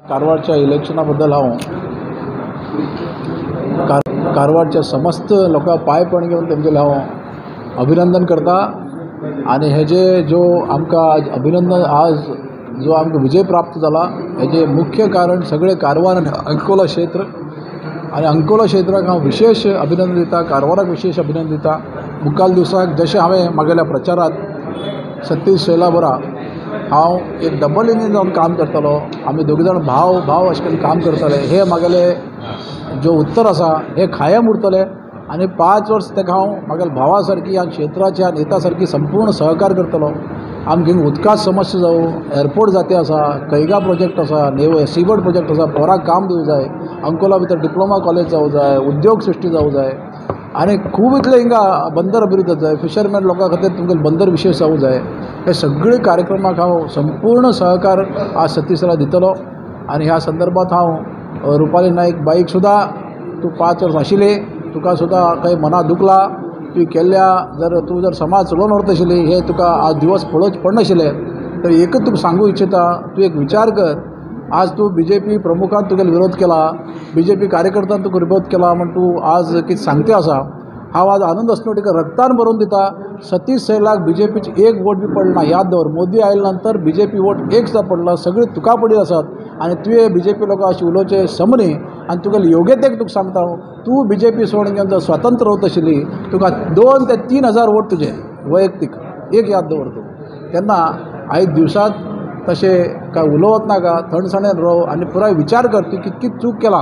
कारवारच्या इलेक्शनाबद्दल हांव कारवारच्या समस्त लोकां पांय पण घेवन तेमगेलें हांव अभिनंदन करता। आनी हेजे जो आमकां आज अभिनंदन आज जो आमकां विजय प्राप्त जाला हेजे मुख्य कारण सगळे कारवार आनी अंकोला क्षेत्र आनी अंकोला क्षेत्राक हांव विशेष अभिनंदन दिता, कारवाराक विशेष अभिनंदन दिता। मुखाल दिवसाक जशें हांवें म्हागेल्या प्रचारांत सतीश शैला बरा हांव एक डबल इंजीन जावन काम करतालो, आमी दोगी जाण भाव अशें करून काम करताले, हे म्हागेले जो उत्तर आसा हे कायम उरतले। आनी 5 वर्स ताका हांव म्हागेल्या भावा सारकी ह्या क्षेत्राच्या नेता सारकी संपूर्ण सहकार करतलो। आमगे उदकाच समस्या जावं, एअरपोर्ट जाते आसा, कैगा प्रोजेक्ट आसा, सीबोर्ड प्रोजेक्ट आसा, पोराक काम दिवं जाय, अंकोला भितर डिप्लोमा कॉलेज जावं जाय, उद्योग सृश्टी जावं जाय, आनी खूब इतले हिंगा बंदर अभिवृद्धी जाय, फिशरमॅन लोकां खातीर तुमगेले बंदर विशेष जावं जाय। हे सगळे कार्यक्रमाक हांव संपूर्ण सहकार आज सतीशला दितलो। आनी ह्या संदर्भात हांव रुपाली नाईक बाईक सुद्दां तूं 5 वर्स आशिल्ली, तुका सुद्दां काही मना दुखला, तूं केल्ल्या तूं जर समाज चलोवन व्हरता आशिल्ली हे तुका आज दिवस पळोवचे पडनाशिल्ले, तर एकच तुका सांगू इच्छिता, तूं एक विचार कर, आज तूं बीजेपी प्रमुखान तुगेलो विरोध केला, बीजेपी कार्यकर्त्यान तुका विरोध केला म्हण तूं आज कितें सांगते आसा। हांव आज आनंद अस्नोटीकर रक्तान बरोवन दिता, सतीश शैलाक बीजेपीचे एक वोट बी पडना, याद दवर, मोदी आयल्या नंतर बीजेपी वोट एक सुद्दां पडला, सगळी तुका पडील आसात। आनी तुवें बीजेपी लोकां अशें उलोवचें समनी आनी तुगेले योग्यतेक तुका सांगता, तूं बीजेपी सोडून घेवन जर स्वतंत्र रावता आशिल्ली तुका 2 ते 3 हजार वोट तुजे वैयक्तीक एक याद दवर तूं। तेन्ना आयज दिवसांत तशें काय उलोवच नाका, थंडसाणेन राव आनी पुराय विचार कर, तूं कितकी चूक केला,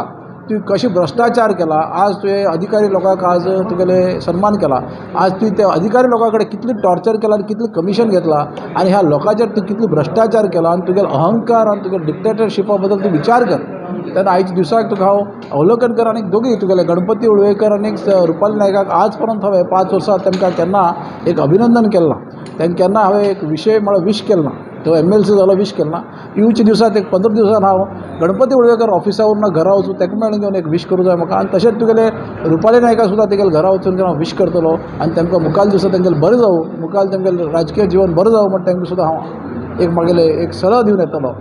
तूं कशी भ्रश्टाचार केला, आज तुवें अधिकारी लोकांक आज तुगेले सन्मान केला, आज तूं त्या अधिकारी लोकां कडेन कितली टॉर्चर केला आनी कितली कमिशन घेतला, आनी ह्या लोकांचेर तूं कितली भ्रश्टाचार केला, आनी तुगेलो अहंकार आनी तुगेले डिक्टेटरशिपा बद्दल तूं विचार कर। तेन्ना आयज दिवसाक तुका हांव अवलोकन कर आनी दोगी तुगेले गणपती उळवेकर आनी रुपाली नायकाक आज पर्यंत हांवें 5 वर्सां तांकां केन्ना एक अभिनंदन केलें ना, तांकां केन्ना हांवें एक विशय म्हळ्यार विश केलो ना, तो MLC जालो विश केलो ना। येवचे दिवसात एक 15 दिवसान हांव गणपती उळवेकर ऑफिसा वरून घरा वचून ताका मेळून घेवन एक विश करूं जाय म्हाका। आनी तशेंच तुगेले रुपाली नायका सुद्दां तेगेले घरा वचून हांव विश करतलो आनी तांकां मुखाल दिवसा तांगेलें बरें जावं, मुखाल तांगेलें राजकीय जिवन बरें जावं म्हण तांकां सुद्दां हांव एक म्हागेले एक सल्लो दिवन येतलो।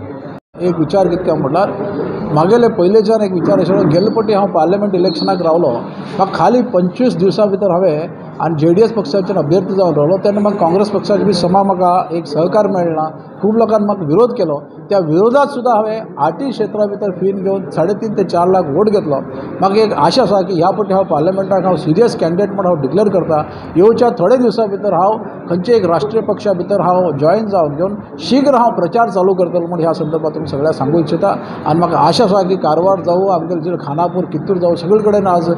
एक विचार कितें म्हटल्यार म्हागेले पयलेच्यान एक विचार आशिल्लो, गेल्ले फावटी हांव पार्लमेंट इलेक्शनाक रावलो, म्हाका खाली 25 दिवसां भितर हांवें आनी JDS पक्षाच्यान अभ्यर्थी जावन रावलो, तेन्ना म्हाका काँग्रेस पक्षाचे बी समा म्हाका एक सहकार मेळना, खूब लोकांनी म्हाका विरोध केलो। त्या विरोधात सुद्दां हांवें आटी क्षेत्रा भितर फीन घेवन 3.5 ते 4 लाख वोट घेतलो। म्हाका एक आशा आसा की ह्या फावटी हांव पार्लमेंटाक हांव सिरियस कॅन्डिडेट म्हण हांव डिक्लेअर करता। येवच्या थोडे दिवसां भितर हांव खंयचे एक राष्ट्रीय पक्षा भितर हांव जॉयन जावन घेवन शीघ्र हांव प्रचार चालू करतलो म्हण ह्या संदर्भात तुमकां सगळ्यांक सांगूं इच्छिता। आनी म्हाका आशा आसा की कारवार जावं, आमगेले जे खानापूर, कित्तूर जावं, सगळे कडेन आज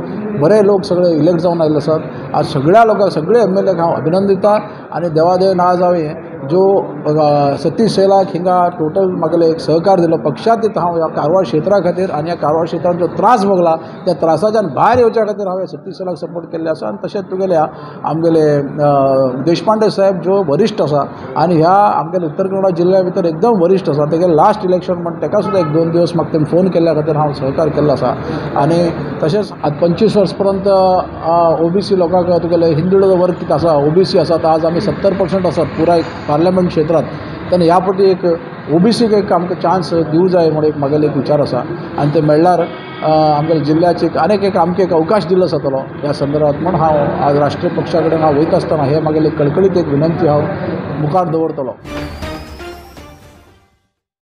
बरे लोक सगळे इलेक्ट जावन आयिल्ले आसात। आज सगळ्या लोकांक सगळे MLAक हांव अभिनंदन दिता आनी देवादेवन आज हांवें जो सतीश शैलाक हिंगा टोटल म्हागेले एक सहकार दिलो पक्षांत दिता हांव ह्या कारवार क्षेत्रा खातीर, आनी ह्या कारवार क्षेत्रांत जो त्रास भोगला त्या त्रासाच्यान भायर येवच्या खातीर हांवें सतीश शैलाक सपोर्ट केल्ले आसा। आनी तशेंच तुगेल्या आमगेले देशपांडे साहेब जो वरिश्ठ आसा आनी ह्या आमगेले उत्तर कन्नडा जिल्ल्या भितर एकदम वरिश्ठ आसा, तेगे लास्ट इलेक्शन म्हण ताका सुद्दां 1-2 दिवस म्हाका तेणें फोन केल्ल्या खातीर हांव सहकार केल्लो आसा। आनी तशेंच आज 25 वर्स पर्यंत OBC लोकांक तुगेले हिंदू वर्ग कितें आसा, OBC आसात, आज आमी 70% आसात पुराय पार्लमेंट क्षेत्रांत, तेन्ना ह्या फावटी एक OBCक एक आमकां चान्स दिवं जाय म्हण एक म्हागेलो एक विचार आसा। आनी ते मेळ्ळ्यार आमगेल्या जिल्ल्याचे आनीक एक आमकां एक अवकाश दिल्लो जातलो ह्या संदर्भात म्हण हांव आज राष्ट्रीय पक्षा कडेन हांव वयता आसतना हे म्हागेले कळकळीत एक विनंती हांव मुखार दवरतलो।